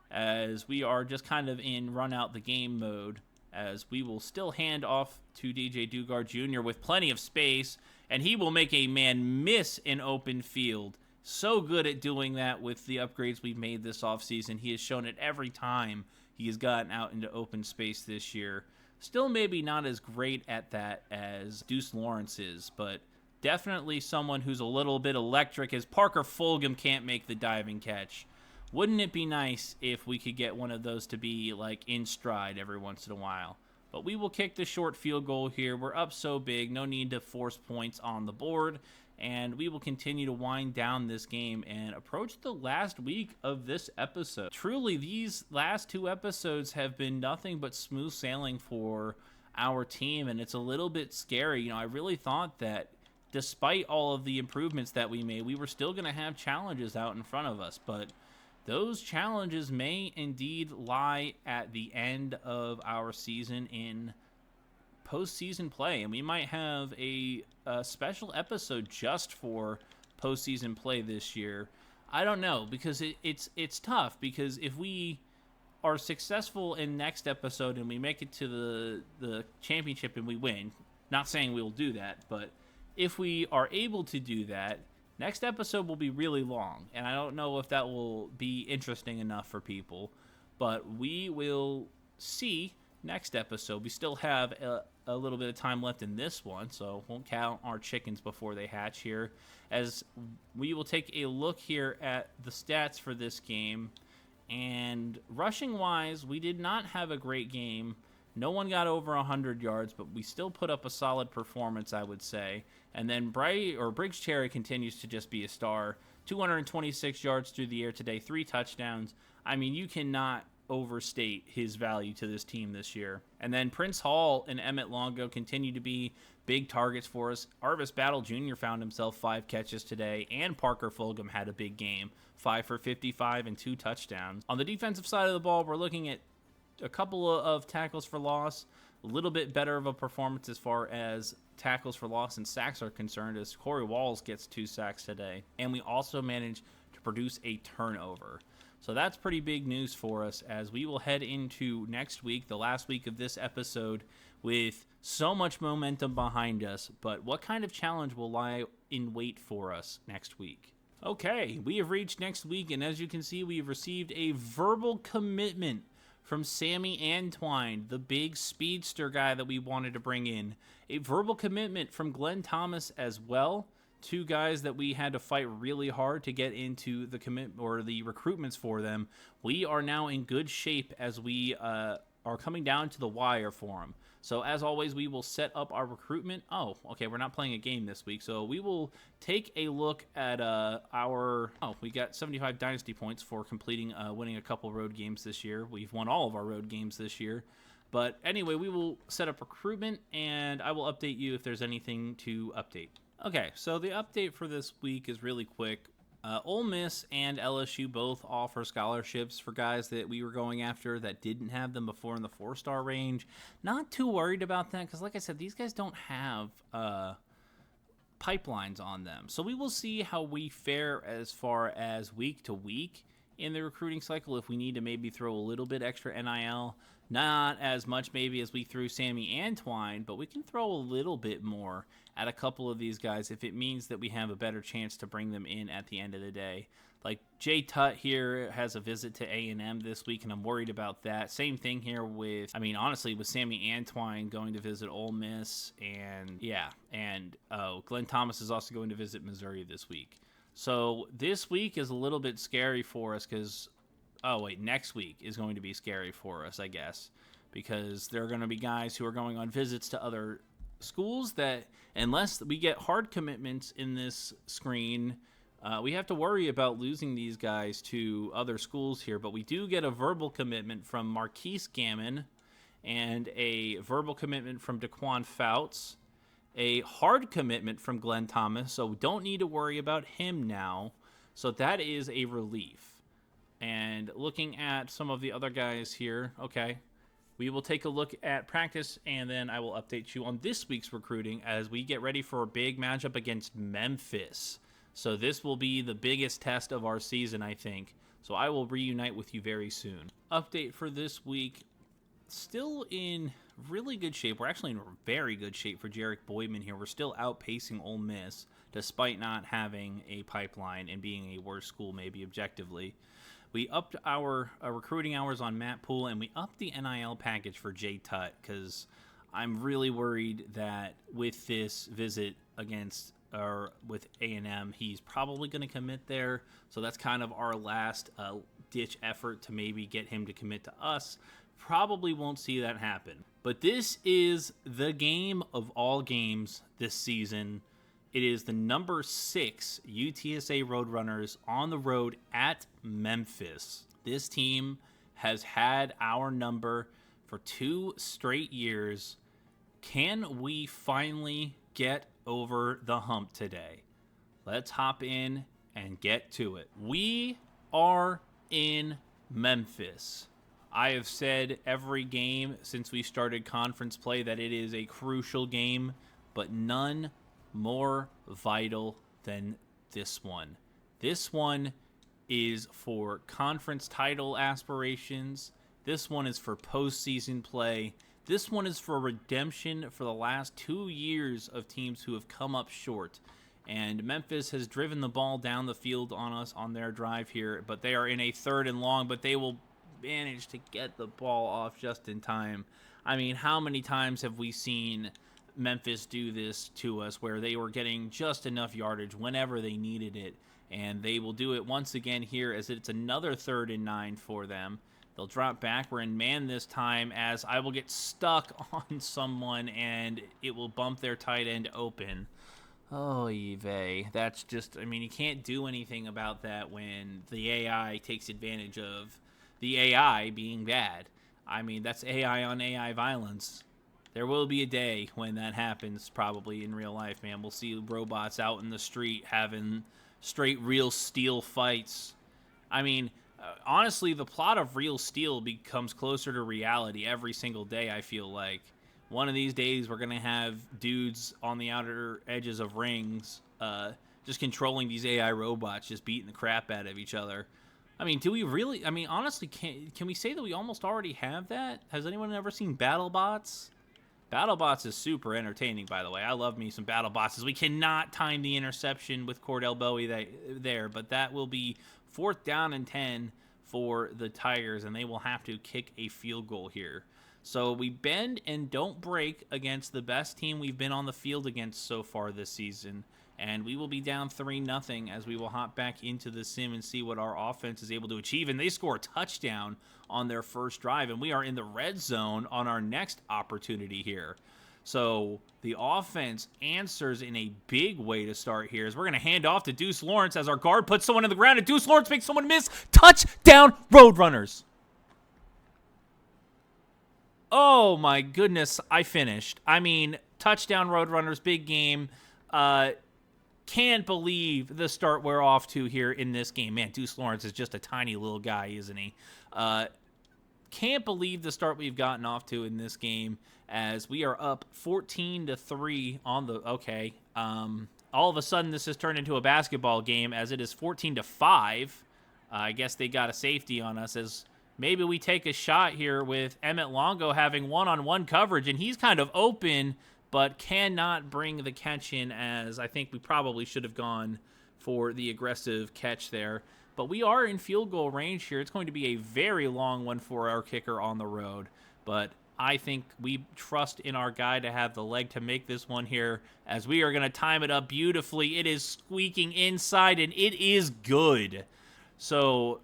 as we are just kind of in run out the game mode, as we will still hand off to DJ Dugard Jr. with plenty of space, and he will make a man miss in open field. So good at doing that with the upgrades we've made this offseason. He has shown it every time he has gotten out into open space this year. Still maybe not as great at that as Deuce Lawrence is, but definitely someone who's a little bit electric, as Parker Fulgham can't make the diving catch. Wouldn't it be nice if we could get one of those to be like in stride every once in a while? But we will kick the short field goal here. We're up so big, no need to force points on the board. And we will continue to wind down this game and approach the last week of this episode. Truly, these last 2 episodes have been nothing but smooth sailing for our team, and it's a little bit scary. You know, I really thought that despite all of the improvements that we made, we were still going to have challenges out in front of us, but those challenges may indeed lie at the end of our season in postseason play, and we might have a special episode just for postseason play this year. I don't know, because it's tough, because if we are successful in next episode and we make it to the championship and we win, not saying we'll do that, but if we are able to do that, next episode will be really long, and I don't know if that will be interesting enough for people, but we will see next episode. We still have a little bit of time left in this one, so won't count our chickens before they hatch here, as we will take a look here at the stats for this game. And rushing wise, we did not have a great game. No one got over 100 yards, but we still put up a solid performance, I would say. And then Briggs Cherry continues to just be a star. 226 yards through the air today, 3 touchdowns. I mean, you cannot overstate his value to this team this year. And then Prince Hall and Emmett Longo continue to be big targets for us. Arvis Battle Jr. found himself 5 catches today, and Parker Fulgham had a big game, 5 for 55 and 2 touchdowns. On the defensive side of the ball, we're looking at a couple of tackles for loss, a little bit better of a performance as far as tackles for loss and sacks are concerned, as Corey Walls gets 2 sacks today. And we also managed to produce a turnover. So that's pretty big news for us, as we will head into next week, the last week of this episode, with so much momentum behind us. But what kind of challenge will lie in wait for us next week? Okay, we have reached next week, and as you can see, we have received a verbal commitment from Sammy Antwine, the big speedster guy that we wanted to bring in. A verbal commitment from Glenn Thomas as well. 2 guys that we had to fight really hard to get into the the recruitments for them. We are now in good shape as we are coming down to the wire for them. So as always, we will set up our recruitment. Oh, okay, we're not playing a game this week, so we will take a look at we got 75 Dynasty points for completing winning a couple road games this year. We've won all of our road games this year. But anyway, we will set up recruitment, and I will update you if there's anything to update. Okay, so the update for this week is really quick. Ole Miss and LSU both offer scholarships for guys that we were going after that didn't have them before in the 4-star range. Not too worried about that, because like I said, these guys don't have pipelines on them. So we will see how we fare as far as week to week in the recruiting cycle, if we need to maybe throw a little bit extra NIL. Not as much maybe as we threw Sammy Antwine, but we can throw a little bit more at a couple of these guys if it means that we have a better chance to bring them in at the end of the day. Like Jay Tutt here has a visit to A&M this week, and I'm worried about that. Same thing here with Sammy Antwine going to visit Ole Miss, and Glenn Thomas is also going to visit Missouri this week. So this week is a little bit scary for us because next week is going to be scary for us, I guess, because there are going to be guys who are going on visits to other schools that, unless we get hard commitments in this screen, we have to worry about losing these guys to other schools here. But we do get a verbal commitment from Marquise Gammon and a verbal commitment from Daquan Fouts, a hard commitment from Glenn Thomas, so we don't need to worry about him now. So that is a relief. And looking at some of the other guys here, okay, we will take a look at practice, and then I will update you on this week's recruiting as we get ready for a big matchup against Memphis. So this will be the biggest test of our season, I think. So I will reunite with you very soon. Update for this week, still in really good shape. We're actually in very good shape for Jarek Boydman here. We're still outpacing Ole Miss, despite not having a pipeline and being a worse school, maybe objectively. We upped our recruiting hours on Matt Poole, and we upped the NIL package for Jay Tutt, because I'm really worried that with this visit with A&M, he's probably going to commit there. So that's kind of our last ditch effort to maybe get him to commit to us. Probably won't see that happen. But this is the game of all games this season. It is the number 6 UTSA Roadrunners on the road at Memphis. This team has had our number for 2 straight years. Can we finally get over the hump today? Let's hop in and get to it. We are in Memphis. I have said every game since we started conference play that it is a crucial game, but none more vital than this one. This one is for conference title aspirations. This one is for postseason play. This one is for redemption for the last 2 years of teams who have come up short. And Memphis has driven the ball down the field on us on their drive here, but they are in a 3rd and long, but they will manage to get the ball off just in time. I mean, how many times have we seen Memphis do this to us where they were getting just enough yardage whenever they needed it, and they will do it once again here as it's another 3rd and 9 for them. They'll drop back. We're in man this time as I will get stuck on someone and it will bump their tight end open. Oh, Yves. That's just, I mean, you can't do anything about that when the AI takes advantage of the AI being bad. I mean, that's AI on AI violence. There will be a day when that happens, probably in real life, man. We'll see robots out in the street having straight Real Steel fights. I mean, honestly, the plot of Real Steel becomes closer to reality every single day, I feel like. One of these days, we're going to have dudes on the outer edges of rings just controlling these AI robots, just beating the crap out of each other. I mean, do we really? I mean, honestly, can we say that we almost already have that? Has anyone ever seen BattleBots? BattleBots is super entertaining, by the way. I love me some BattleBots. We cannot time the interception with Cordell Bowie there, but that will be 4th down and 10 for the Tigers, and they will have to kick a field goal here. So we bend and don't break against the best team we've been on the field against so far this season, and we will be down 3-0 as we will hop back into the sim and see what our offense is able to achieve. And they score a touchdown on their first drive, and we are in the red zone on our next opportunity here. So the offense answers in a big way to start here as we're going to hand off to Deuce Lawrence as our guard puts someone in the ground, and Deuce Lawrence makes someone miss. Touchdown, Roadrunners. Oh, my goodness, I finished. I mean, touchdown, Roadrunners, big game. Can't believe the start we're off to here in this game. Man, Deuce Lawrence is just a tiny little guy, isn't he? Can't believe the start we've gotten off to in this game as we are up 14-3 on the... Okay. All of a sudden, this has turned into a basketball game as it is 14-5. I guess they got a safety on us as maybe we take a shot here with Emmett Longo having one-on-one coverage, and he's kind of open, but cannot bring the catch in as I think we probably should have gone for the aggressive catch there. But we are in field goal range here. It's going to be a very long one for our kicker on the road. But I think we trust in our guy to have the leg to make this one here as we are going to time it up beautifully. It is squeaking inside, and it is good. So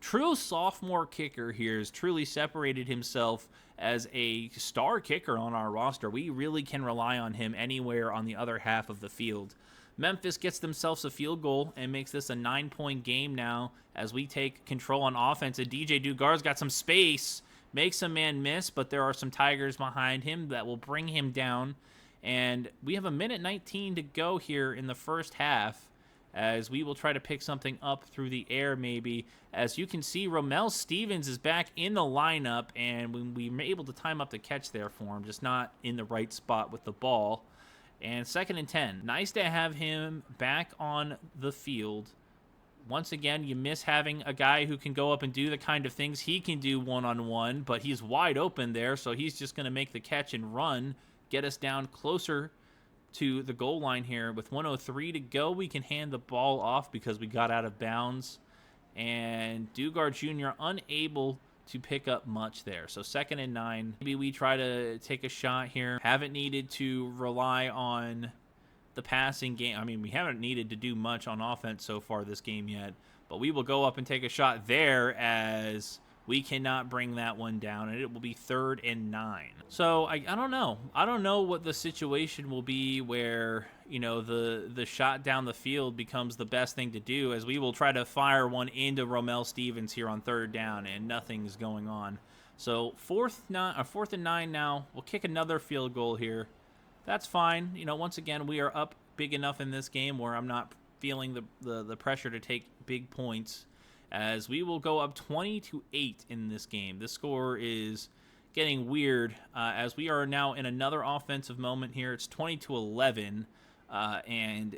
true sophomore kicker here has truly separated himself as a star kicker on our roster. We really can rely on him anywhere on the other half of the field. Memphis gets themselves a field goal and makes this a 9-point game now as we take control on offense. And DJ Dugar's got some space, makes a man miss, but there are some Tigers behind him that will bring him down. And we have 1:19 to go here in the first half as we will try to pick something up through the air maybe. As you can see, Romel Stevens is back in the lineup, and we were able to time up the catch there for him, just not in the right spot with the ball. And 2nd and 10. Nice to have him back on the field. Once again, you miss having a guy who can go up and do the kind of things he can do one-on-one, but he's wide open there, so he's just going to make the catch and run, get us down closer to the goal line here. With 1:03 to go, we can hand the ball off because we got out of bounds. And Dugard Jr. unable to pick up much there. So 2nd and 9. Maybe we try to take a shot here. Haven't needed to rely on the passing game. I mean, we haven't needed to do much on offense so far this game yet. But we will go up and take a shot there, as we cannot bring that one down, and it will be 3rd and 9. So I don't know. I don't know what the situation will be where, you know, the shot down the field becomes the best thing to do, as we will try to fire one into Romel Stevens here on 3rd down, and nothing's going on. So 4th and 9 now. We'll kick another field goal here. That's fine. You know, once again, we are up big enough in this game where I'm not feeling the pressure to take big points, as we will go up 20-8 in this game. This score is getting weird, as we are now in another offensive moment here. It's 20-11, and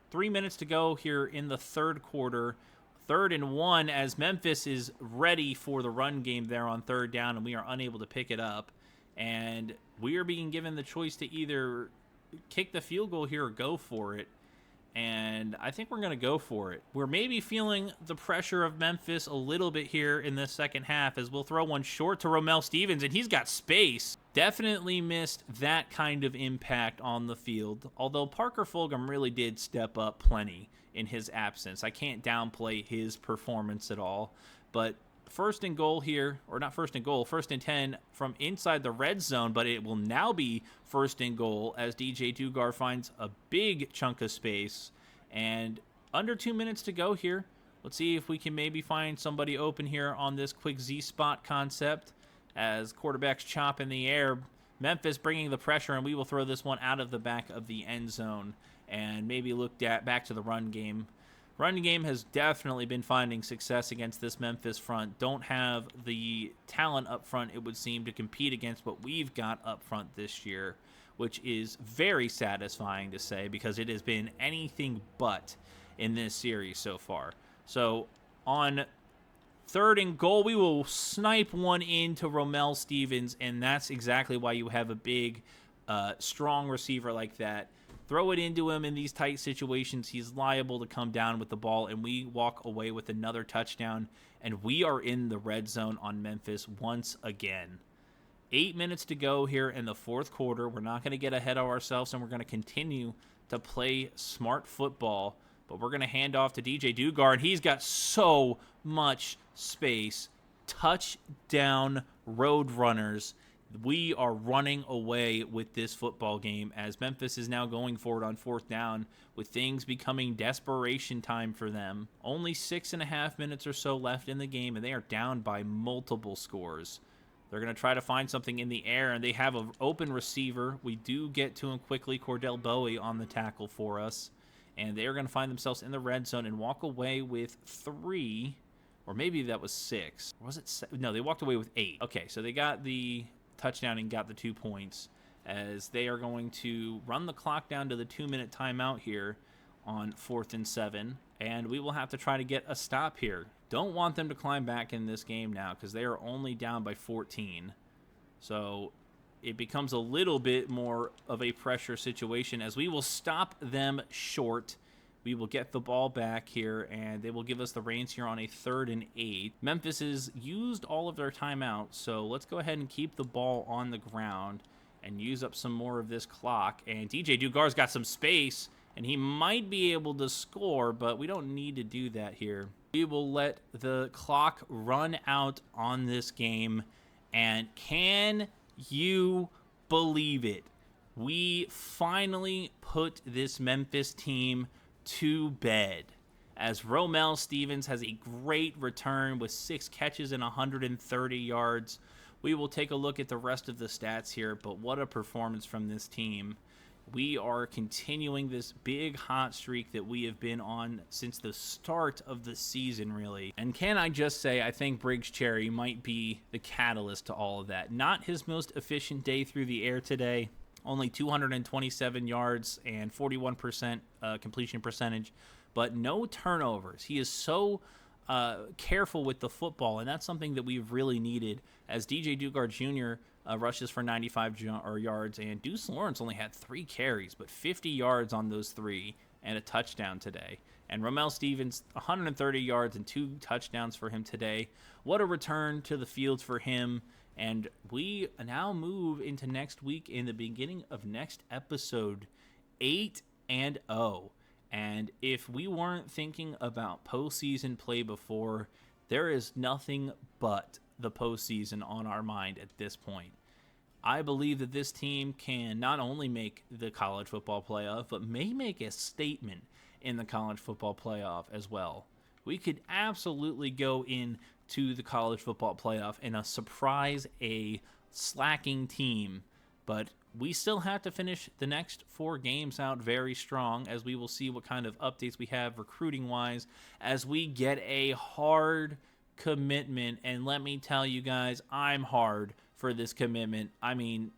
3 minutes to go here in the 3rd quarter. 3rd and 1, as Memphis is ready for the run game there on 3rd down, and we are unable to pick it up. And we are being given the choice to either kick the field goal here or go for it. And I think we're going to go for it. We're maybe feeling the pressure of Memphis a little bit here in this second half, as we'll throw one short to Romel Stevens, and he's got space. Definitely missed that kind of impact on the field, although Parker Fulgham really did step up plenty in his absence. I can't downplay his performance at all, but 1st and goal here, or not 1st and goal, 1st and 10 from inside the red zone, but it will now be 1st and goal, as DJ Dugard finds a big chunk of space, and under 2 minutes to go here. Let's see if we can maybe find somebody open here on this quick Z-spot concept, as quarterbacks chop in the air. Memphis bringing the pressure, and we will throw this one out of the back of the end zone, and maybe look at back to the run game. Run game has definitely been finding success against this Memphis front. Don't have the talent up front, it would seem, to compete against what we've got up front this year, which is very satisfying to say, because it has been anything but in this series so far. So on 3rd and goal, we will snipe one into Romel Stevens, and that's exactly why you have a big, strong receiver like that. Throw it into him in these tight situations. He's liable to come down with the ball, and we walk away with another touchdown, and we are in the red zone on Memphis once again. 8 minutes to go here in the 4th quarter. We're not going to get ahead of ourselves, and we're going to continue to play smart football, but we're going to hand off to DJ Dugard. He's got so much space. Touchdown, Roadrunners. We are running away with this football game, as Memphis is now going for it on 4th down, with things becoming desperation time for them. Only 6.5 minutes or so left in the game, and they are down by multiple scores. They're going to try to find something in the air, and they have an open receiver. We do get to him quickly. Cordell Bowie on the tackle for us, and they are going to find themselves in the red zone and walk away with 3, or maybe that was 6. Or was it 7? No, they walked away with 8. Okay, so they got the touchdown and got the 2 points, as they are going to run the clock down to the 2-minute timeout here on 4th and 7, and we will have to try to get a stop here. Don't want them to climb back in this game now, because they are only down by 14. So it becomes a little bit more of a pressure situation, as we will stop them short. We will get the ball back here, and they will give us the reins here on a 3rd and 8. Memphis has used all of their timeouts, so let's go ahead and keep the ball on the ground and use up some more of this clock. And DJ Dugard's got some space, and he might be able to score, but we don't need to do that here. We will let the clock run out on this game, and can you believe it? We finally put this Memphis team to bed, as Romel Stevens has a great return with 6 catches and 130 yards. We will take a look at the rest of the stats here, but what a performance from this team. we are continuing this big hot streak that we have been on since the start of the season, really. And can I just say, I think Briggs Cherry might be the catalyst to all of that. Not his most efficient day through the air today, only 227 yards and 41% completion percentage, but no turnovers. He is so careful with the football, and that's something that we've really needed, as DJ Dugard Jr. Rushes for 95 yards, and Deuce Lawrence only had 3 carries, but 50 yards on those 3 and a touchdown today. And Ramel Stevens, 130 yards and 2 touchdowns for him today. What a return to the field for him. And we now move into next week, in the beginning of next episode, 8-0. And if we weren't thinking about postseason play before, there is nothing but the postseason on our mind at this point. I believe that this team can not only make the college football playoff, but may make a statement in the college football playoff as well. We could absolutely go into the college football playoff in a surprise, a slacking team, but we still have to finish the next 4 games out very strong, as we will see what kind of updates we have recruiting-wise as we get a hard commitment. And let me tell you guys, I'm hard for this commitment. I mean,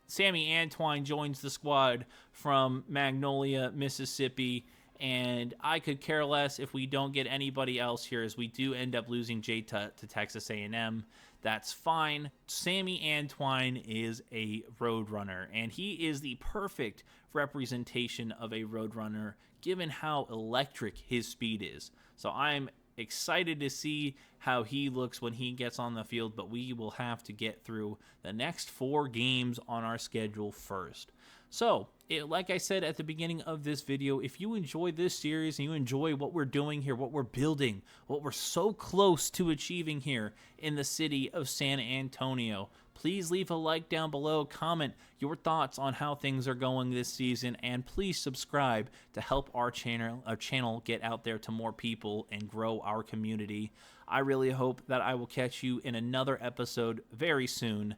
Sammy Antwine joins the squad from Magnolia, Mississippi, and I could care less if we don't get anybody else here, as we do end up losing Jay to Texas A&M. That's fine. Sammy Antwine is a roadrunner, and he is the perfect representation of a roadrunner, given how electric his speed is. So I'm excited to see how he looks when he gets on the field, but we will have to get through the next 4 games on our schedule first. So, like I said at the beginning of this video, if you enjoy this series and you enjoy what we're doing here, what we're building, what we're so close to achieving here in the city of San Antonio, please leave a like down below, comment your thoughts on how things are going this season, and please subscribe to help our channel get out there to more people and grow our community. I really hope that I will catch you in another episode very soon.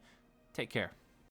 Take care.